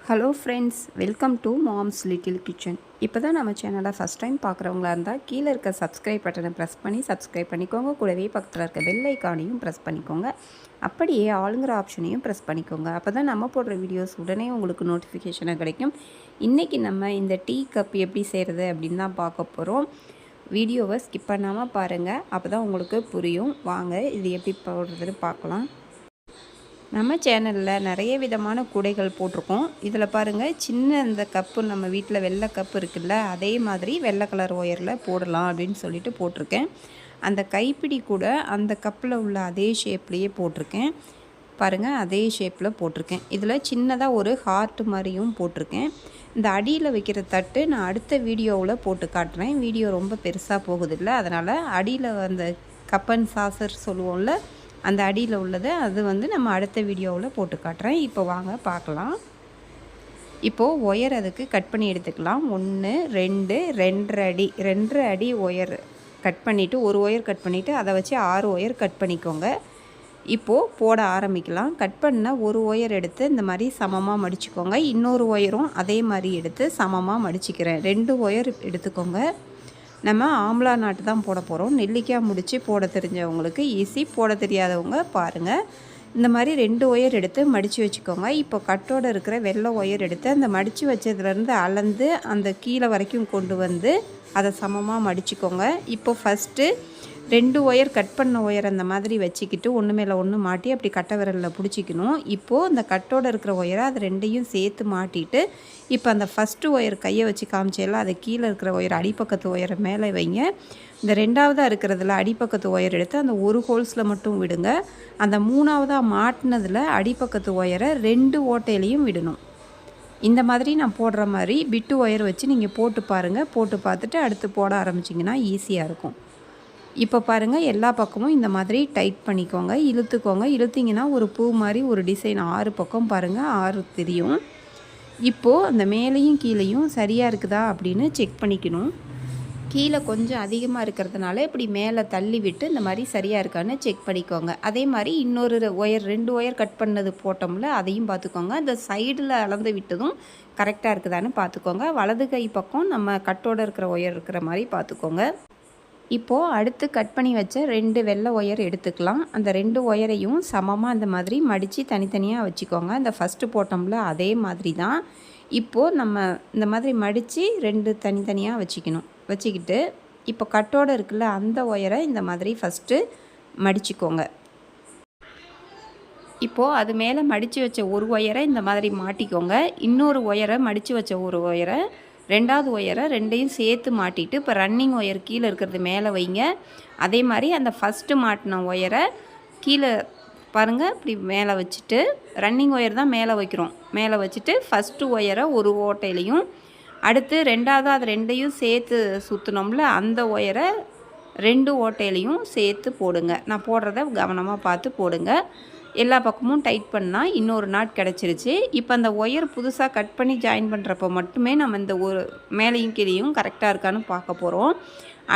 Hello friends, welcome to moms little kitchen. இப்போ தான் நம்ம சேனலை ஃபஸ்ட் டைம் பார்க்குறவங்களா இருந்தால் கீழே இருக்க சப்ஸ்கிரைப் பட்டனை ப்ரெஸ் பண்ணி சப்ஸ்கிரைப் பண்ணிக்கோங்க. கூடவே பக்கத்தில் இருக்க பெல் ஐக்கானையும் ப்ரெஸ் பண்ணிக்கோங்க. அப்படியே ஆளுங்கிற ஆப்ஷனையும் ப்ரெஸ் பண்ணிக்கோங்க. அப்போ தான் நம்ம போடுற வீடியோஸ் உடனே உங்களுக்கு நோட்டிஃபிகேஷனாக கிடைக்கும். இன்றைக்கி நம்ம இந்த டீ கப் எப்படி செய்கிறது அப்படின்னு தான் பார்க்க போகிறோம். வீடியோவை ஸ்கிப் பண்ணாமல் பாருங்கள், அப்போ தான் உங்களுக்கு புரியும். வாங்க இது எப்படி போடுறதுன்னு பார்க்கலாம். நம்ம சேனலில் நிறைய விதமான கூடைகள் போட்டிருக்கோம். இதில் பாருங்கள், சின்ன இந்த கப்பு நம்ம வீட்டில் வெள்ளை கப்பு இருக்குல்ல, அதே மாதிரி வெள்ளை கலர் ஒயரில் போடலாம் அப்படின்னு சொல்லிட்டு போட்டிருக்கேன். அந்த கைப்பிடி கூட அந்த கப்பில் உள்ள அதே ஷேப்லேயே போட்டிருக்கேன். பாருங்கள், அதே ஷேப்பில் போட்டிருக்கேன். இதில் சின்னதாக ஒரு ஹார்ட் மாதிரியும் போட்டிருக்கேன். இந்த அடியில் வைக்கிற தட்டு நான் அடுத்த வீடியோவில் போட்டு காட்டுறேன். வீடியோ ரொம்ப பெருசாக போகுதில்ல, அதனால் அடியில் அந்த கப்பன் சாசர் சொல்லுவோம்ல, அந்த அடியில் உள்ளது அது நம்ம அடுத்த வீடியோவில் போட்டு காட்டுறேன். இப்போ வாங்க பார்க்கலாம். இப்போது ஒயர் அதுக்கு கட் பண்ணி எடுத்துக்கலாம். 1 2 2.5 அடி 2.5 அடி ஒயர் கட் பண்ணிவிட்டு, ஒரு ஒயர் கட் பண்ணிவிட்டு அதை வச்சு 6 ஒயர் கட் பண்ணிக்கோங்க. இப்போது போட ஆரம்பிக்கலாம். கட் பண்ண ஒரு ஒயர் எடுத்து இந்த மாதிரி சமமாக மடிச்சுக்கோங்க. இன்னொரு ஒயரும் அதே மாதிரி எடுத்து சமமாக மடிச்சுக்கிறேன். 2 ஒயர் எடுத்துக்கோங்க. நம்ம ஆம்லா நாட்டு தான் போட போகிறோம். நெல்லிக்காய் முடித்து போட தெரிஞ்சவங்களுக்கு ஈஸி, போட தெரியாதவங்க பாருங்கள். இந்த மாதிரி 2 ஒயர் எடுத்து மடித்து வச்சுக்கோங்க. இப்போ கட்டோடு இருக்கிற வெள்ளை ஒயர் எடுத்து அந்த மடித்து வச்சதுலேருந்து அளந்து அந்த கீழே வரைக்கும் கொண்டு வந்து அதை சமமாக மடிச்சுக்கோங்க. இப்போ ஃபஸ்ட்டு 2 ஒயர் கட் பண்ண ஒயர் அந்த மாதிரி வச்சுக்கிட்டு ஒன்று மேலே ஒன்று மாட்டி அப்படி கட்டை விரலில் பிடிச்சிக்கணும். இப்போது அந்த கட்டோடு இருக்கிற ஒயரை அது 2ஐயும் சேர்த்து மாட்டிட்டு, இப்போ அந்த ஃபஸ்ட்டு ஒயர் கையை வச்சு காமிச்செல்லாம் அதை கீழே இருக்கிற ஒயர் அடிப்பக்கத்து ஒயரை மேலே வைங்க. இந்த 2ஆவதாக இருக்கிறதுல அடிப்பக்கத்து ஒயர் எடுத்து அந்த ஒரு ஹோல்ஸில் மட்டும் விடுங்க. அந்த 3ஆவதாக மாட்டினதில் அடிப்பக்கத்து ஒயரை 2 ஓட்டையிலையும் விடணும். இந்த மாதிரி நான் போடுற மாதிரி பிட்டு ஒயர் வச்சு நீங்கள் போட்டு பாருங்கள். போட்டு பார்த்துட்டு அடுத்து போட ஆரம்பிச்சிங்கன்னா ஈஸியாக இருக்கும். இப்போ பாருங்கள், எல்லா பக்கமும் இந்த மாதிரி டைட் பண்ணிக்கோங்க, இழுத்துக்கோங்க. இழுத்திங்கன்னா ஒரு பூ மாதிரி ஒரு டிசைன் 6 பக்கம் பாருங்கள், 6 தெரியும். இப்போது அந்த மேலேயும் கீழேயும் சரியாக இருக்குதா அப்படின்னு செக் பண்ணிக்கணும். கீழே கொஞ்சம் அதிகமாக இருக்கிறதுனால இப்படி மேலே தள்ளி விட்டு இந்த மாதிரி சரியாக இருக்கான்னு செக் பண்ணிக்கோங்க. அதே மாதிரி இன்னொரு ஒயர் 2 ஒயர் கட் பண்ணது போட்டோம்ல, அதையும் பார்த்துக்கோங்க. இந்த சைடில் அளந்து விட்டதும் கரெக்டாக இருக்குதான்னு பார்த்துக்கோங்க. வலது கை பக்கம் நம்ம கட்டோடு இருக்கிற ஒயர் இருக்கிற மாதிரி பார்த்துக்கோங்க. இப்போது அடுத்து கட் பண்ணி வச்ச 2 வெள்ளை ஒயர் எடுத்துக்கலாம். அந்த 2 ஒயரையும் சமமாக அந்த மாதிரி மடித்து தனித்தனியாக வச்சுக்கோங்க. இந்த ஃபஸ்ட்டு போட்டோம்ல அதே மாதிரி தான். இப்போது நம்ம இந்த மாதிரி மடித்து 2 தனித்தனியாக வச்சுக்கணும். வச்சுக்கிட்டு இப்போ கட்டோடு இருக்குல்ல, அந்த ஒயரை இந்த மாதிரி ஃபஸ்ட்டு மடிச்சுக்கோங்க. இப்போது அது மேலே மடித்து வச்ச ஒரு ஒயரை இந்த மாதிரி மாட்டிக்கோங்க. இன்னொரு ஒயரை மடித்து வச்ச ஒரு ஒயரை 2ஆவது ஒயரை 2ஐயும் சேர்த்து மாட்டிட்டு இப்போ ரன்னிங் ஒயர் கீழே இருக்கிறது மேலே வைங்க. அதே மாதிரி அந்த ஃபஸ்ட்டு மாட்டின ஒயரை கீழே பாருங்கள், இப்படி மேலே வச்சுட்டு ரன்னிங் ஒயர் தான் மேலே வைக்கிறோம். மேலே வச்சுட்டு ஃபஸ்ட்டு ஒயரை ஒரு ஓட்டையிலையும், அடுத்து 2ஆவது அது 2ஐயும் சேர்த்து சுற்றினோம்ல, அந்த ஒயரை 2 ஓட்டையிலையும் சேர்த்து போடுங்க. நான் போடுறத கவனமாக பார்த்து போடுங்க. எல்லா பக்கமும் டைட் பண்ணால் இன்னொரு நாட் கிடச்சிருச்சு. இப்போ அந்த ஒயர் புதுசாக கட் பண்ணி ஜாயின் பண்ணுறப்போ மட்டுமே நம்ம இந்த ஒரு மேலேயும் கீழேயும் கரெக்டாக இருக்கான்னு பார்க்க போகிறோம்.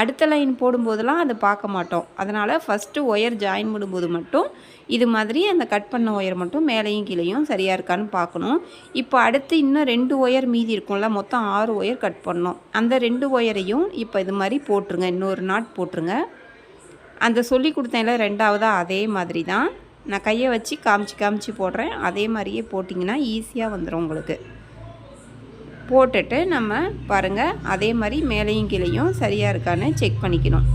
அடுத்த லைன் போடும்போதெல்லாம் அதை பார்க்க மாட்டோம். அதனால் ஃபஸ்ட்டு ஒயர் ஜாயின் பண்ணும்போது மட்டும் இது மாதிரி அந்த கட் பண்ண ஒயர் மட்டும் மேலேயும் கீழேயும் சரியாக இருக்கான்னு பார்க்கணும். இப்போ அடுத்து இன்னும் 2 ஒயர் மீதி இருக்கும்ல, மொத்தம் 6 ஒயர் கட் பண்ணோம். அந்த 2 ஒயரையும் இப்போ இது மாதிரி போட்டுருங்க. இன்னொரு நாட் போட்டுருங்க. அந்த சொல்லி கொடுத்தேன்ல 2ஆவதாக அதே மாதிரி தான் நான் கையை வச்சு காமிச்சு போடுறேன். அதே மாதிரியே போட்டிங்கன்னா ஈஸியாக வந்துடும் உங்களுக்கு. போட்டுட்டு நம்ம பாருங்கள், அதே மாதிரி மேலேயும் கீழேயும் சரியாக இருக்கான்னு செக் பண்ணிக்கணும்.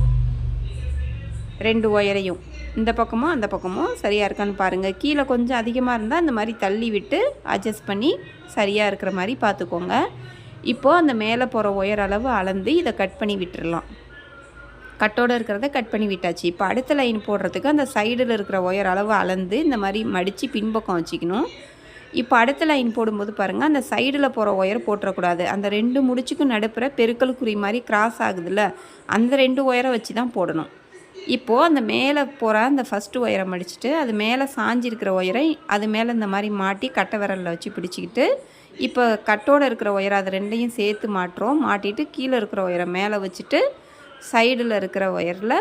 2 ஒயரையும் இந்த பக்கமும் அந்த பக்கமும் சரியாக இருக்கான்னு பாருங்கள். கீழே கொஞ்சம் அதிகமாக இருந்தால் இந்த மாதிரி தள்ளி விட்டு அட்ஜஸ்ட் பண்ணி சரியாக இருக்கிற மாதிரி பார்த்துக்கோங்க. இப்போது அந்த மேலே போகிற ஒயர் அளவு அளந்து இதை கட் பண்ணி விட்டுடலாம். கட்டோடு இருக்கிறத கட் பண்ணி விட்டாச்சு. இப்போ அடுத்த லைன் போடுறதுக்கு அந்த சைடில் இருக்கிற ஒயர் அளவு அளந்து இந்த மாதிரி மடித்து பின்பக்கம் வச்சுக்கணும். இப்போ அடுத்த லைன் போடும்போது பாருங்கள், அந்த சைடில் போகிற ஒயர் போட்டுறக்கூடாது. அந்த 2 முடிச்சுக்கும் நடுப்புற பெருக்கல் குறி மாதிரி கிராஸ் ஆகுதுல்ல, அந்த 2 ஒயரை வச்சு தான் போடணும். இப்போது அந்த மேலே போகிற அந்த ஃபஸ்ட்டு ஒயரை மடிச்சுட்டு அது மேலே சாஞ்சிருக்கிற ஒயரை அது மேலே இந்த மாதிரி மாட்டி கட்டை விரலில் வச்சு பிடிச்சிக்கிட்டு, இப்போ கட்டோடு இருக்கிற ஒயரை அது 2ஐயும் சேர்த்து மாட்டுறோம். மாட்டிட்டு கீழே இருக்கிற ஒயரை மேலே வச்சுட்டு சைடில் இருக்கிற ஒயரில்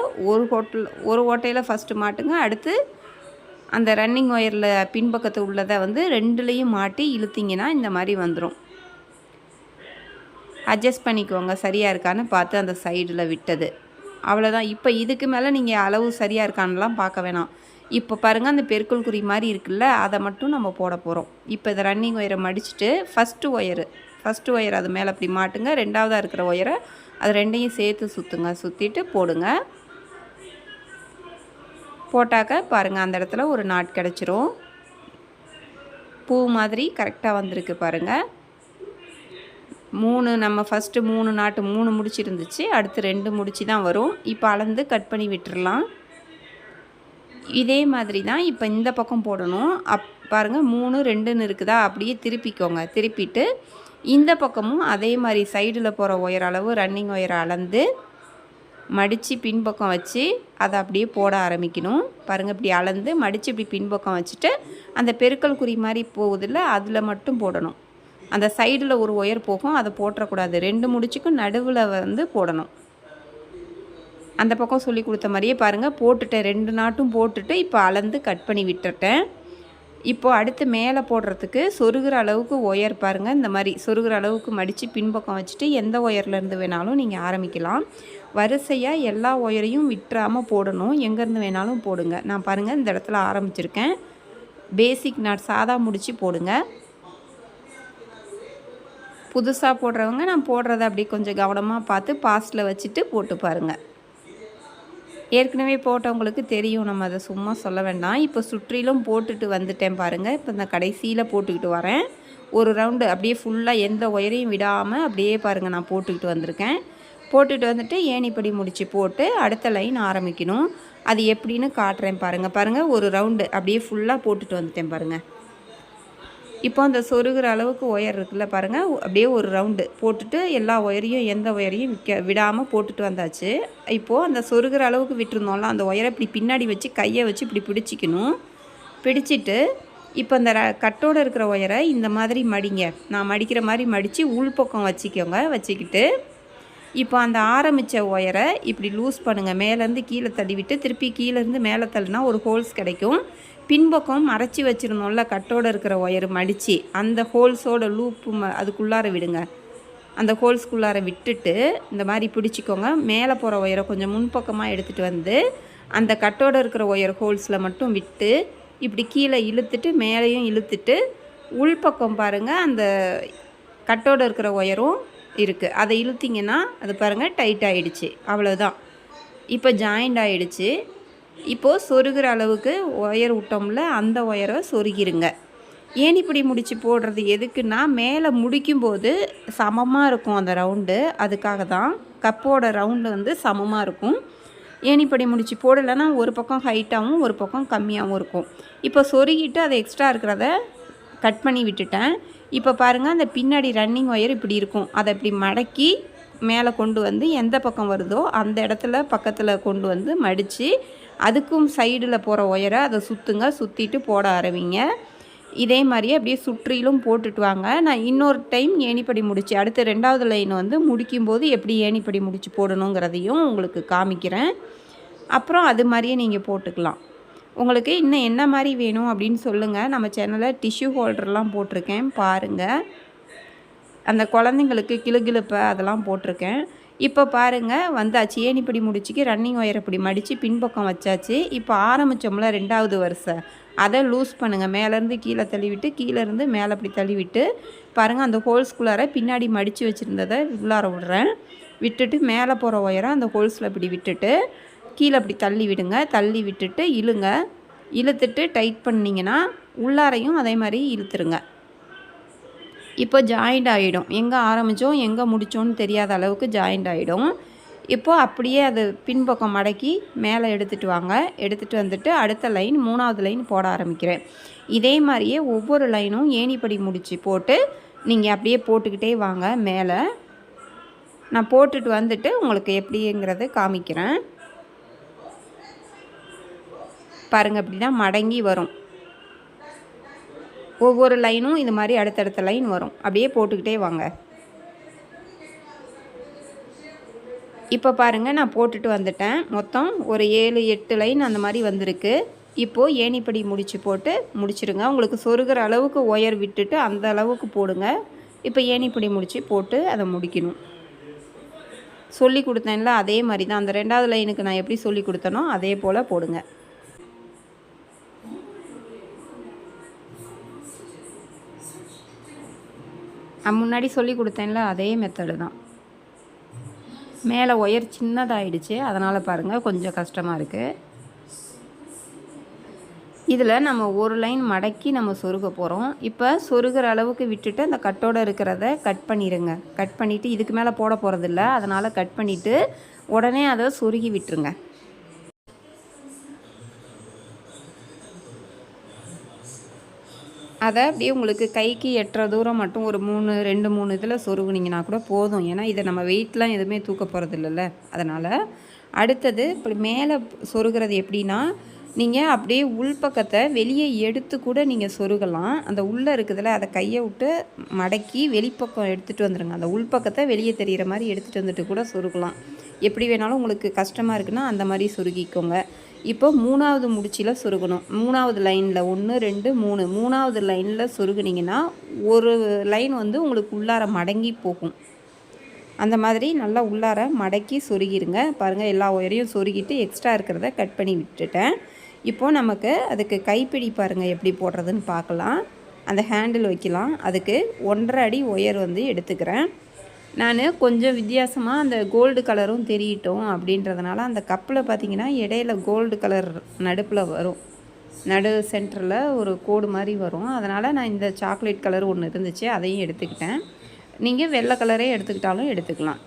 ஒரு ஓட்டையில் ஃபஸ்ட்டு மாட்டுங்க. அடுத்து அந்த ரன்னிங் ஒயரில் பின்பக்கத்து உள்ளதை வந்து ரெண்டுலேயும் மாட்டி இழுத்திங்கன்னா இந்த மாதிரி வந்துடும். அட்ஜஸ்ட் பண்ணிக்கோங்க சரியாக இருக்கான்னு பார்த்து அந்த சைடில் விட்டது. அவ்வளோதான். இப்போ இதுக்கு மேலே நீங்கள் அளவு சரியாக இருக்கான்லாம் பார்க்க வேணாம். இப்போ பாருங்கள் அந்த பெருக்கல் குறி மாதிரி இருக்குல்ல, அதை மட்டும் நம்ம போட போகிறோம். இப்போ இதை ரன்னிங் ஒயரை மடிச்சுட்டு ஃபஸ்ட்டு ஒயர் அது மேலே அப்படி மாட்டுங்க. ரெண்டாவதாக இருக்கிற ஒயரை அது ரெண்டையும் சேர்த்து சுற்றுங்க. சுற்றிட்டு போடுங்க. போட்டாக்க பாருங்கள் அந்த இடத்துல ஒரு நாட் கிடச்சிரும். பூ மாதிரி கரெக்டாக வந்திருக்கு பாருங்கள். 3 நம்ம ஃபஸ்ட்டு 3 நாட்டு 3 முடிச்சிருந்துச்சு. அடுத்து 2 முடிச்சு தான் வரும். இப்போ அளந்து கட் பண்ணி விட்டுறலாம். இதே மாதிரி தான் இப்போ இந்த பக்கம் போடணும். பாருங்கள் 3 2ன்னு இருக்குதா, அப்படியே திருப்பிக்கோங்க. திருப்பிட்டு இந்த பக்கமும் அதே மாதிரி சைடில் போகிற ஒயர் அளவு ரன்னிங் ஒயரை அளந்து மடித்து பின்பக்கம் வச்சு அதை அப்படியே போட ஆரம்பிக்கணும். பாருங்கள் இப்படி அளந்து மடித்து இப்படி பின்பக்கம் வச்சுட்டு அந்த பெருக்கல் குறி மாதிரி போகுதில்ல, அதில் மட்டும் போடணும். அந்த சைடில் ஒரு ஒயர் போகும், அதை போட்டுறக்கூடாது. 2 முடிச்சுக்கும் நடுவில் வந்து போடணும். அந்த பக்கம் சொல்லி கொடுத்த மாதிரியே பாருங்கள் போட்டுட்டேன். 2 நாட்டும் போட்டுட்டு இப்போ அளந்து கட் பண்ணி விட்டுட்டேன். இப்போது அடுத்து மேலே போடுறதுக்கு சொருகிற அளவுக்கு ஒயர் பாருங்கள் இந்த மாதிரி சொருகிற அளவுக்கு மடித்து பின்பக்கம் வச்சுட்டு எந்த ஒயர்லேருந்து வேணாலும் நீங்கள் ஆரம்பிக்கலாம். வரிசையாக எல்லா ஒயரையும் விட்டுறாமல் போடணும். எங்கேருந்து வேணாலும் போடுங்க. நான் பாருங்கள் இந்த இடத்துல ஆரம்பிச்சிருக்கேன். பேசிக் நாட் சாதா முடிச்சு போடுங்க. புதுசாக போடுறவங்க நான் போடுறத அப்படி கொஞ்சம் கவனமாக பார்த்து பாஸ்ட்டில் வச்சுட்டு போட்டு பாருங்கள். ஏற்கனவே போட்டவங்களுக்கு தெரியும், நம்ம அதை சும்மா சொல்ல வேண்டாம். இப்போ சுற்றிலும் போட்டுட்டு வந்துட்டேன் பாருங்கள். இப்போ இந்த கடைசியில் போட்டுக்கிட்டு வரேன். ஒரு ரவுண்டு அப்படியே ஃபுல்லாக எந்த ஒயரையும் விடாமல் அப்படியே பாருங்கள் நான் போட்டுக்கிட்டு வந்திருக்கேன். போட்டுட்டு வந்துட்டு ஏணிப்படி முடிச்சு போட்டு அடுத்த லைன் ஆரம்பிக்கணும். அது எப்படின்னு காட்டுறேன் பாருங்கள். ஒரு ரவுண்டு அப்படியே ஃபுல்லாக போட்டுட்டு வந்துட்டேன் பாருங்கள். இப்போ அந்த சொருகிற அளவுக்கு ஒயர் இருக்குல்ல பாருங்கள், அப்படியே ஒரு ரவுண்டு போட்டுட்டு எல்லா ஒயரையும் எந்த ஒயரையும் விடாமல் போட்டுட்டு வந்தாச்சு. இப்போது அந்த சொருகிற அளவுக்கு விட்டுருந்தோம்ல, அந்த ஒயரை இப்படி பின்னாடி வச்சு கையை வச்சு இப்படி பிடிச்சிக்கணும். பிடிச்சிட்டு இப்போ அந்த கட்டோடு இருக்கிற ஒயரை இந்த மாதிரி மடிங்க. நான் மடிக்கிற மாதிரி மடித்து உள்பக்கம் வச்சுக்கோங்க. வச்சுக்கிட்டு இப்போ அந்த ஆரம்பித்த ஒயரை இப்படி லூஸ் பண்ணுங்கள். மேலேருந்து கீழே தள்ளிவிட்டு திருப்பி கீழேருந்து மேலே தள்ளினா ஒரு ஹோல்ஸ் கிடைக்கும். பின்பக்கம் மறைச்சி வச்சுருந்தோம்ல கட்டோடு இருக்கிற ஒயர் மடித்து அந்த ஹோல்ஸோட லூப்பு அதுக்குள்ளார விடுங்க. அந்த ஹோல்ஸ்குள்ளார விட்டுட்டு இந்த மாதிரி பிடிச்சிக்கோங்க. மேலே போகிற ஒயரை கொஞ்சம் முன்பக்கமாக எடுத்துகிட்டு வந்து அந்த கட்டோடு இருக்கிற ஒயர் ஹோல்ஸில் மட்டும் விட்டு இப்படி கீழே இழுத்துட்டு மேலேயும் இழுத்துட்டு உள்பக்கம் பாருங்கள் அந்த கட்டோடு இருக்கிற ஒயரும் இருக்குது. அதை இழுத்திங்கன்னா அது பாருங்கள் டைட் ஆகிடுச்சு. அவ்வளோதான். இப்போ ஜாயிண்ட் ஆகிடுச்சு. இப்போது சொருகிற அளவுக்கு ஒயர் விட்டோம்ல, அந்த ஒயரை சொருகிருங்க. ஏணிப்படி முடிச்சு போடுறது எதுக்குன்னா மேலே முடிக்கும்போது சமமாக இருக்கும் அந்த ரவுண்டு. அதுக்காக தான் கப்போட ரவுண்டு வந்து சமமாக இருக்கும். ஏணிப்படி முடிச்சு போடலைன்னா ஒரு பக்கம் ஹைட்டாகவும் ஒரு பக்கம் கம்மியாகவும் இருக்கும். இப்போ சொருகிட்டு அதை எக்ஸ்ட்ரா இருக்கிறத கட் பண்ணி விட்டுட்டேன். இப்போ பாருங்கள் அந்த பின்னாடி ரன்னிங் ஒயர் இப்படி இருக்கும். அதை இப்படி மடக்கி மேலே கொண்டு வந்து எந்த பக்கம் வருதோ அந்த இடத்துல பக்கத்தில் கொண்டு வந்து மடித்து அதுக்கும் சைடில் போகிற ஒயரை அதை சுற்றுங்க. சுற்றிட்டு போட ஆரம்பிங்க. இதே மாதிரியே அப்படியே சுற்றிலும் போட்டுட்டு வாங்க. நான் இன்னொரு டைம் ஏணிப்படி முடிச்சு அடுத்த 2வது லைன் வந்து முடிக்கும்போது எப்படி ஏணிப்படி முடிச்சு போடணுங்கிறதையும் உங்களுக்கு காமிக்கிறேன். அப்புறம் அது மாதிரியே நீங்கள் போட்டுக்கலாம். உங்களுக்கு இன்னும் என்ன மாதிரி வேணும் அப்படின்னு சொல்லுங்கள். நம்ம சேனலில் டிஷ்யூ ஹோல்டர்லாம் போட்டிருக்கேன் பாருங்கள். அந்த குழந்தைங்களுக்கு கிளுகிளுப்பை அதெல்லாம் போட்டிருக்கேன். இப்போ பாருங்கள் வந்தாச்சு. ஏணிப்படி முடிச்சுக்கு ரன்னிங் ஒயர் இப்படி மடித்து பின்பக்கம் வச்சாச்சு. இப்போ ஆரம்பித்தோம்ல 2வது வரிசை, அதை லூஸ் பண்ணுங்கள். மேலேருந்து கீழே தள்ளிவிட்டு கீழேருந்து மேலே அப்படி தள்ளிவிட்டு பாருங்கள் அந்த ஹோல்ஸ்குள்ளார பின்னாடி மடித்து வச்சுருந்ததை உள்ளார விடுறேன். விட்டுட்டு மேலே போகிற ஒயரை அந்த ஹோல்ஸில் இப்படி விட்டுட்டு கீழே அப்படி தள்ளி விடுங்க. தள்ளி விட்டுட்டு இழுங்க. இழுத்துட்டு டைட் பண்ணிங்கன்னா உள்ளாரையும் அதே மாதிரி இழுத்துருங்க. இப்போ ஜாயிண்ட் ஆகிடும். எங்கே ஆரம்பித்தோம் எங்கே முடித்தோன்னு தெரியாத அளவுக்கு ஜாயிண்ட் ஆகிடும். இப்போது அப்படியே அது பின்பக்கம் மடக்கி மேலே எடுத்துகிட்டு வாங்க. எடுத்துகிட்டு வந்துட்டு அடுத்த லைன் 3வது லைன் போட ஆரம்பிக்கிறேன். இதே மாதிரியே ஒவ்வொரு லைனும் ஏணிப்படி முடிச்சு போட்டு நீங்கள் அப்படியே போட்டுக்கிட்டே வாங்க. மேலே நான் போட்டுட்டு வந்துட்டு உங்களுக்கு எப்படிங்கிறத காமிக்கிறேன். பாருங்கள் அப்படி தான் மடங்கி வரும். ஒவ்வொரு லைனும் இது மாதிரி அடுத்தடுத்த லைன் வரும். அப்படியே போட்டுக்கிட்டே வாங்க. இப்போ பாருங்கள் நான் போட்டுட்டு வந்துட்டேன். மொத்தம் ஒரு 7-8 லைன் அந்த மாதிரி வந்திருக்கு. இப்போது ஏணிப்படி முடிச்சு போட்டு முடிச்சிடுங்க. உங்களுக்கு சொருகிற அளவுக்கு ஒயர் விட்டுட்டு அந்த அளவுக்கு போடுங்க. இப்போ ஏணிப்படி முடிச்சு போட்டு அதை முடிக்கணும். சொல்லி கொடுத்தேன்ல அதே மாதிரி தான், அந்த 2வது லைனுக்கு நான் எப்படி சொல்லி கொடுத்தனோ அதே போல் போடுங்க. முன்னாடி சொல்லி கொடுத்தேன்ல அதே மெத்தடு தான். மேலே ஒயர் சின்னதாகிடுச்சு, அதனால் பாருங்கள் கொஞ்சம் கஷ்டமாக இருக்குது. இதில் நம்ம ஒரு லைன் மடக்கி நம்ம சொருக போகிறோம். இப்போ சொருகிற அளவுக்கு விட்டுட்டு அந்த கட்டோடு இருக்கிறத கட் பண்ணிடுங்க. கட் பண்ணிவிட்டு இதுக்கு மேலே போட போகிறதில்ல, அதனால் கட் பண்ணிவிட்டு உடனே அதை சொருகி விட்டுருங்க. அதை அப்படியே உங்களுக்கு கைக்கு எட்டுற தூரம் மட்டும் ஒரு 2-3 இதில் சொருகுனிங்கன்னா கூட போதும். ஏன்னா இதை நம்ம வெயிட்லாம் எதுவுமே தூக்க போகிறது இல்லைல்ல, அதனால். அடுத்தது இப்படி மேலே சொருகிறது எப்படின்னா, நீங்கள் அப்படியே உள்பக்கத்தை வெளியே எடுத்து கூட நீங்கள் சொருகலாம். அந்த உள்ளே இருக்குதுல்ல அதை கையை விட்டு மடக்கி வெளிப்பக்கம் எடுத்துகிட்டு வந்துடுங்க. அந்த உள்பக்கத்தை வெளியே தெரிகிற மாதிரி எடுத்துகிட்டு வந்துட்டு கூட சொருகலாம். எப்படி வேணாலும் உங்களுக்கு கஷ்டமாக இருக்குன்னா அந்த மாதிரி சொருகிக்கோங்க. இப்போ 3வது முடிச்சில் சொருகணும். 3வது லைனில் 1 2 3 3வது லைனில் சொருகுனிங்கன்னா ஒரு லைன் வந்து உங்களுக்கு உள்ளார மடங்கி போகும். அந்த மாதிரி நல்லா உள்ளார மடக்கி சொருகிருங்க. பாருங்கள் எல்லா ஒயரையும் சொருகிட்டு எக்ஸ்ட்ரா இருக்கிறத கட் பண்ணி விட்டுட்டேன். இப்போது நமக்கு அதுக்கு கைப்பிடி பாருங்கள் எப்படி போடுறதுன்னு பார்க்கலாம். அந்த ஹேண்டில் வைக்கலாம். அதுக்கு 1.5 அடி ஒயர் வந்து எடுத்துக்கிறேன். நான் கொஞ்சம் வித்தியாசமாக அந்த கோல்டு கலரும் தெரியட்டும் அப்படின்றதுனால அந்த கப்பில் பார்த்திங்கன்னா இடையில கோல்டு கலர் நடுப்பில் வரும், நடு சென்டரில் ஒரு கோடு மாதிரி வரும். அதனால் நான் இந்த சாக்லேட் கலர் ஒன்று இருந்துச்சு, அதையும் எடுத்துக்கிட்டேன். நீங்கள் வெள்ளை கலரே எடுத்துக்கிட்டாலும் எடுத்துக்கலாம்.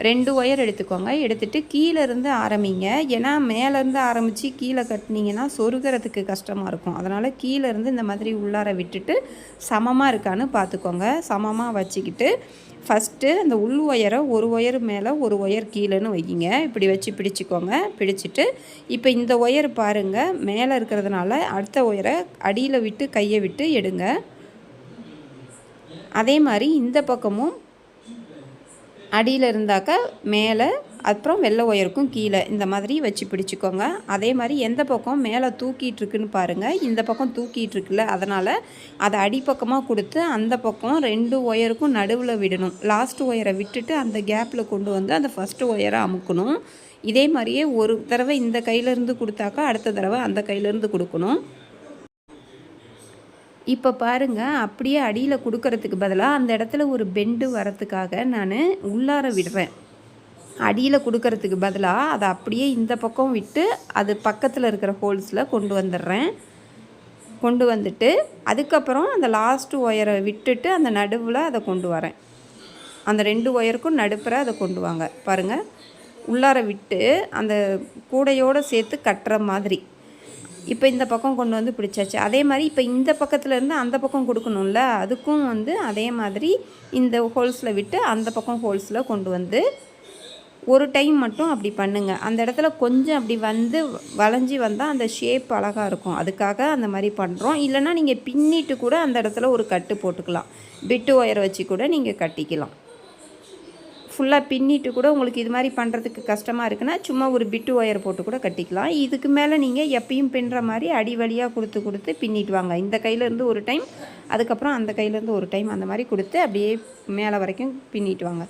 2 ஒயர் எடுத்துக்கோங்க. எடுத்துகிட்டு கீழே இருந்து ஆரம்பிங்க. ஏன்னா மேலேருந்து ஆரம்பித்து கீழே கட்டினீங்கன்னா சொருகிறதுக்கு கஷ்டமாக இருக்கும். அதனால் கீழே இருந்து இந்த மாதிரி உள்ளார விட்டுட்டு சமமாக இருக்கான்னு பார்த்துக்கோங்க. சமமாக வச்சுக்கிட்டு ஃபஸ்ட்டு அந்த உள் ஒயரை ஒரு ஒயர் மேலே ஒரு ஒயர் கீழேன்னு வைக்கிங்க. இப்படி வச்சு பிடிச்சிக்கோங்க. பிடிச்சிட்டு இப்போ இந்த ஒயர் பாருங்கள் மேலே இருக்கிறதுனால அடுத்த ஒயரை அடியில் விட்டு கையை விட்டு எடுங்க. அதே மாதிரி இந்த பக்கமும் அடியில் இருந்தாக்க மேலே, அப்புறம் வெள்ளை ஒயருக்கும் கீழே இந்த மாதிரி வச்சு பிடிச்சிக்கோங்க. அதே மாதிரி எந்த பக்கம் மேலே தூக்கிட்டுருக்குன்னு பாருங்கள். இந்த பக்கம் தூக்கிட்டுருக்குல்ல, அதனால் அதை அடிப்பக்கமாக கொடுத்து அந்த பக்கம் 2 ஒயருக்கும் நடுவில் விடணும். லாஸ்ட் ஒயரை விட்டுட்டு அந்த கேப்பில் கொண்டு வந்து அந்த ஃபஸ்ட்டு ஒயரை அமுக்கணும். இதே மாதிரியே ஒரு தடவை இந்த கையிலேருந்து கொடுத்தாக்கா அடுத்த தடவை அந்த கையிலேருந்து கொடுக்கணும். இப்போ பாருங்கள் அப்படியே அடியில் கொடுக்கறதுக்கு பதிலாக அந்த இடத்துல ஒரு பெண்டு வரத்துக்காக நான் உள்ளார விடுறேன். அடியில் கொடுக்கறதுக்கு பதிலாக அதை அப்படியே இந்த பக்கம் விட்டு அது பக்கத்தில் இருக்கிற ஹோல்ஸில் கொண்டு வந்துடுறேன். கொண்டு வந்துட்டு அதுக்கப்புறம் அந்த லாஸ்ட்டு ஒயரை விட்டுட்டு அந்த நடுவில் அதை கொண்டு வரேன். அந்த 2 ஒயருக்கும் நடுப்புற அதை கொண்டு வாங்க. பாருங்கள் உள்ளார விட்டு அந்த கூடையோடு சேர்த்து கட்டுற மாதிரி. இப்போ இந்த பக்கம் கொண்டு வந்து பிடிச்சாச்சு. அதே மாதிரி இப்போ இந்த பக்கத்துலேருந்து அந்த பக்கம் கொடுக்கணும்ல, அதுக்கும் வந்து அதே மாதிரி இந்த ஹோல்ஸில் விட்டு அந்த பக்கம் ஹோல்ஸில் கொண்டு வந்து ஒரு டைம் மட்டும் அப்படி பண்ணுங்கள். அந்த இடத்துல கொஞ்சம் அப்படி வந்து வளைஞ்சி வந்தால் அந்த ஷேப் அழகாக இருக்கும். அதுக்காக அந்த மாதிரி பண்ணுறோம். இல்லைனா நீங்கள் பின்னிட்டு கூட அந்த இடத்துல ஒரு கட்டு போட்டுக்கலாம். பிட்டு ஒயரை வச்சு கூட நீங்கள் கட்டிக்கலாம். ஃபுல்லாக பின்னிட்டு கூட உங்களுக்கு இது மாதிரி பண்ணுறதுக்கு கஷ்டமாக இருக்குன்னா சும்மா ஒரு பிட்டு ஒயர் போட்டு கூட கட்டிக்கலாம். இதுக்கு மேலே நீங்கள் எப்பயும் பின்னுற மாதிரி அடி வழியாக கொடுத்து பின்னிட்டு வாங்க. இந்த கையிலேருந்து ஒரு டைம், அதுக்கப்புறம் அந்த கையிலேருந்து ஒரு டைம், அந்த மாதிரி கொடுத்து அப்படியே மேலே வரைக்கும் பின்னிட்டு வாங்க.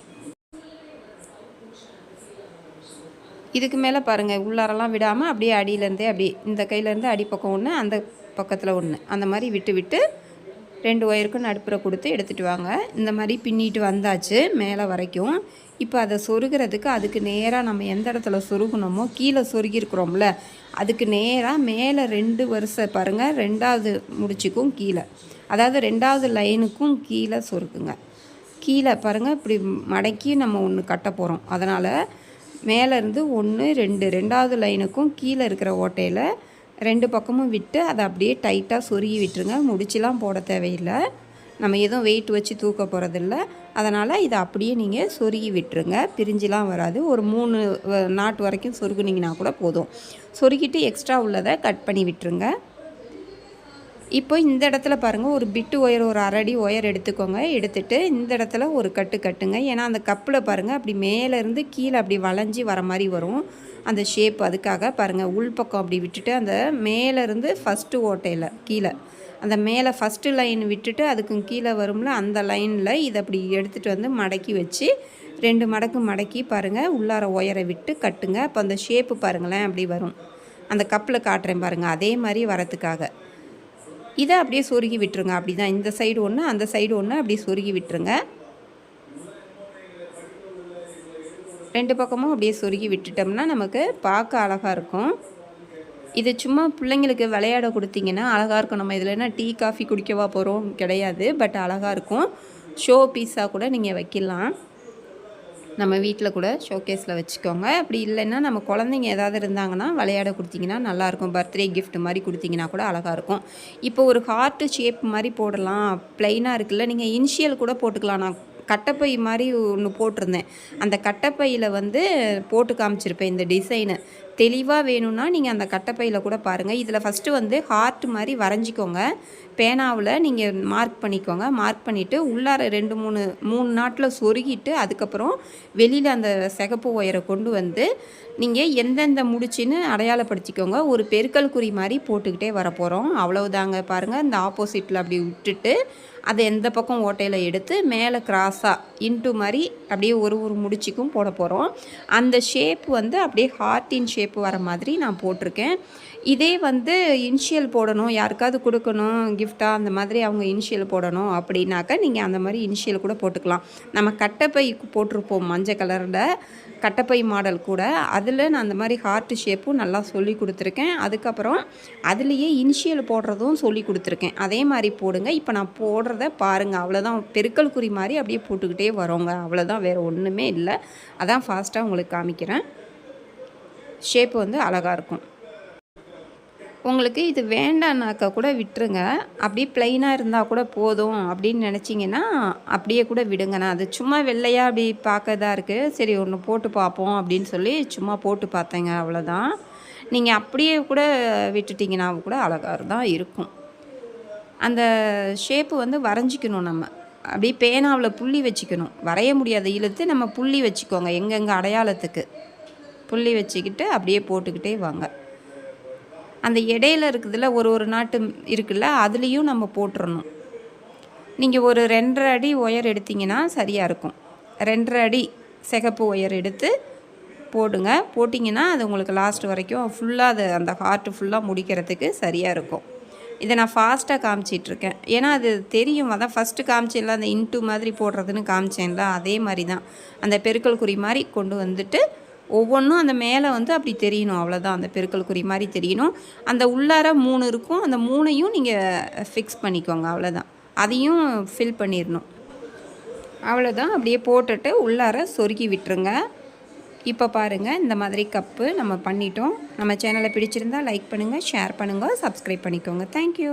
இதுக்கு மேலே பாருங்கள் உள்ளாரெல்லாம் விடாமல் அப்படியே அடியிலேருந்தே அப்படியே இந்த கையிலேருந்து அடிப்பக்கம் ஒன்று, அந்த பக்கத்தில் ஒன்று, அந்த மாதிரி விட்டு விட்டு 2 ஒயருக்கும் நடுப்புற கொடுத்து எடுத்துகிட்டு வாங்க. இந்த மாதிரி பின்னிட்டு வந்தாச்சு மேலே வரைக்கும். இப்போ அதை சொருகிறதுக்கு அதுக்கு நேராக நம்ம எந்த இடத்துல சொருகணுமோ கீழே சொருகிருக்கிறோம்ல, அதுக்கு நேராக மேலே 2 வரிசை பாருங்கள், 2வது முடிச்சுக்கும் கீழே, அதாவது 2வது லைனுக்கும் கீழே சொருக்குங்க. கீழே பாருங்கள் இப்படி மடக்கி நம்ம ஒன்று கட்ட போகிறோம். அதனால் மேலேருந்து 1 2 2வது லைனுக்கும் கீழே இருக்கிற ஓட்டையில் 2 பக்கமும் விட்டு அதை அப்படியே டைட்டாக சொருகி விட்டுருங்க. முடிச்சுலாம் போட தேவையில்லை, நம்ம எதுவும் வெயிட் வச்சு தூக்க போகிறதில்ல. அதனால் இதை அப்படியே நீங்கள் சொருகி விட்டுருங்க. பிரிஞ்சுலாம் வராது. ஒரு 3 நாட் வரைக்கும் சொருகுனிங்கன்னா கூட போதும். சொருகிட்டு எக்ஸ்ட்ரா உள்ளதை கட் பண்ணி விட்டுருங்க. இப்போ இந்த இடத்துல பாருங்கள் ஒரு பிட்டு ஒயர், ஒரு 1/2 அடி ஒயர் எடுத்துக்கோங்க. எடுத்துகிட்டு இந்த இடத்துல ஒரு கட்டுங்க. ஏன்னா அந்த கப்பில் பாருங்கள் அப்படி மேலேருந்து கீழே அப்படி வளைஞ்சி வர மாதிரி வரும். அந்த ஷேப். அதுக்காக பாருங்கள், உள்பக்கம் அப்படி விட்டுட்டு அந்த மேலேருந்து ஃபஸ்ட்டு ஓட்டையில் கீழே அந்த மேலே ஃபஸ்ட்டு லைன் விட்டுட்டு அதுக்கு கீழே வரும்ல, அந்த லைனில் இதை அப்படி எடுத்துகிட்டு வந்து மடக்கி வச்சு 2 மடக்கு மடக்கி பாருங்கள், உள்ளார ஒயரை விட்டு கட்டுங்க. அப்போ அந்த ஷேப்பு பாருங்களேன் அப்படி வரும். அந்த கப்பில் காட்டுறேன் பாருங்கள், அதே மாதிரி வரத்துக்காக இதை அப்படியே சொருகி விட்டுருங்க. அப்படி தான் இந்த சைடு ஒன்று, அந்த சைடு ஒன்று அப்படியே சொருகி விட்டுருங்க. 2 பக்கமும் அப்படியே சொருகி விட்டுட்டோம்னா நமக்கு பார்க்க அழகாக இருக்கும். இது சும்மா பிள்ளைங்களுக்கு விளையாட கொடுத்தீங்கன்னா அழகாக இருக்கும். நம்ம இதில் என்ன டீ காஃபி குடிக்கவா போகிறோம், கிடையாது. பட் அழகாக இருக்கும். ஷோ பீஸாக கூட நீங்கள் வைக்கலாம். நம்ம வீட்டில் கூட ஷோகேஸில் வச்சுக்கோங்க. அப்படி இல்லைன்னா நம்ம குழந்தைங்க ஏதாவது இருந்தாங்கன்னா விளையாட கொடுத்தீங்கன்னா நல்லாயிருக்கும். பர்த்டே கிஃப்ட் மாதிரி கொடுத்தீங்கன்னா கூட அழகாக இருக்கும். இப்போ ஒரு ஹார்ட்டு ஷேப் மாதிரி போடலாம், ப்ளைனாக இருக்குல்ல, நீங்கள் இனிஷியல் கூட போட்டுக்கலாம். நான் கட்டைப்பை மாதிரி ஒன்று போட்டிருந்தேன். அந்த கட்டைப்பையில் வந்து போட்டு காமிச்சிருப்பேன் இந்த டிசைனு. தெளிவாக வேணும்னா நீங்கள் அந்த கட்டைப்பையில் கூட பாருங்கள். இதில் ஃபஸ்ட்டு வந்து ஹார்ட் மாதிரி வரைஞ்சிக்கோங்க. பேனாவில் நீங்கள் மார்க் பண்ணிக்கோங்க. மார்க் பண்ணிவிட்டு உள்ளார 3 நாட்டில் சொருகிட்டு அதுக்கப்புறம் வெளியில் அந்த சிகப்பு ஒயரை கொண்டு வந்து நீங்கள் எந்தெந்த முடிச்சின்னு அடையாளப்படுத்திக்கோங்க. ஒரு பெருக்கல் குறி மாதிரி போட்டுக்கிட்டே வரப்போகிறோம். அவ்வளவுதாங்க. பாருங்கள், இந்த ஆப்போசிட்டில் அப்படி விட்டுட்டு அதை எந்த பக்கம் ஓட்டையில் எடுத்து மேலே கிராஸாக இன்ட்டு மாதிரி அப்படியே ஒரு முடிச்சுக்கும் போட போகிறோம். அந்த ஷேப் வந்து அப்படியே ஹார்ட்டின் ஷேப் வர மாதிரி நான் போட்டிருக்கேன். இதே வந்து இனிஷியல் போடணும், யாருக்காவது கொடுக்கணும் கிஃப்டாக, அந்த மாதிரி அவங்க இனிஷியல் போடணும் அப்படின்னாக்கா நீங்கள் அந்த மாதிரி இனிஷியல் கூட போட்டுக்கலாம். நம்ம கட்டைப்பை போட்டிருப்போம் மஞ்சள் கலரில் கட்டைப்பை மாடல் கூட, அதில் நான் அந்த மாதிரி ஹார்ட் ஷேப்பும் நல்லா சொல்லி கொடுத்துருக்கேன். அதுக்கப்புறம் அதுலேயே இனிஷியல் போடுறதும் சொல்லி கொடுத்துருக்கேன். அதே மாதிரி போடுங்க. இப்போ நான் போடுறத பாருங்கள். அவ்வளோதான், பெருக்கல் குறி மாதிரி அப்படியே போட்டுக்கிட்டே வரோங்க. அவ்வளோதான், வேறு ஒன்றுமே இல்லை. அதான் ஃபாஸ்ட்டாக உங்களுக்கு காமிக்கிறேன். ஷேப்பு வந்து அழகாக இருக்கும். உங்களுக்கு இது வேண்டான்னாக்கா கூட விட்டுருங்க. அப்படியே ப்ளைனாக இருந்தால் கூட போதும் அப்படின்னு நினச்சிங்கன்னா அப்படியே கூட விடுங்க. நான் அது சும்மா வெள்ளையாக அப்படி பார்க்கதா இருக்குது, சரி ஒன்று போட்டு பார்ப்போம் அப்படின்னு சொல்லி சும்மா போட்டு பார்த்தேங்க, அவ்வளோதான். நீங்கள் அப்படியே கூட விட்டுட்டிங்கன்னா கூட அழகாக தான் இருக்கும். அந்த ஷேப்பு வந்து வரைஞ்சிக்கணும். நம்ம அப்படியே பேனாவில் புள்ளி வச்சுக்கணும். வரைய முடியாத இழுத்து நம்ம புள்ளி வச்சுக்கோங்க. எங்கெங்கே அடையாளத்துக்கு புள்ளி வச்சுக்கிட்டு அப்படியே போட்டுக்கிட்டே வாங்க. அந்த இடையில இருக்குதுல ஒரு நாட்டு இருக்குல்ல, அதுலேயும் நம்ம போட்டுறணும். நீங்கள் ஒரு 2.5 அடி ஒயர் எடுத்திங்கன்னா சரியாக இருக்கும். 2.5 அடி சிகப்பு ஒயர் எடுத்து போடுங்க. போட்டிங்கன்னா அது உங்களுக்கு லாஸ்ட் வரைக்கும் ஃபுல்லாக அது அந்த ஹார்ட்டு ஃபுல்லாக முடிக்கிறதுக்கு சரியாக இருக்கும். இதை நான் ஃபாஸ்ட்டாக காமிச்சிட்ருக்கேன். ஏன்னா அது தெரியும். அதான் ஃபஸ்ட்டு காமிச்சேன்ல, அந்த இன்ட்டு மாதிரி போடுறதுன்னு காமிச்சேன்ல, அதே மாதிரி தான் அந்த பெருக்கல் குறி மாதிரி கொண்டு வந்துட்டு ஒவ்வொன்றும் அந்த மேலே வந்து அப்படி தெரியணும். அவ்வளோதான், அந்த பெருக்கல் குறி மாதிரி தெரியணும். அந்த உள்ளார 3 இருக்கும், அந்த 3ஐயும் நீங்கள் ஃபிக்ஸ் பண்ணிக்கோங்க. அவ்வளோதான், அதையும் ஃபில் பண்ணிடணும். அவ்வளோதான், அப்படியே போட்டுட்டு உள்ளார சொருகி விட்டுருங்க. இப்போ பாருங்கள், இந்த மாதிரி கப்பு நம்ம பண்ணிட்டோம். நம்ம சேனலை பிடிச்சிருந்தால் லைக் பண்ணுங்கள், ஷேர் பண்ணுங்கள், சப்ஸ்கிரைப் பண்ணிக்கோங்க. தேங்க்யூ.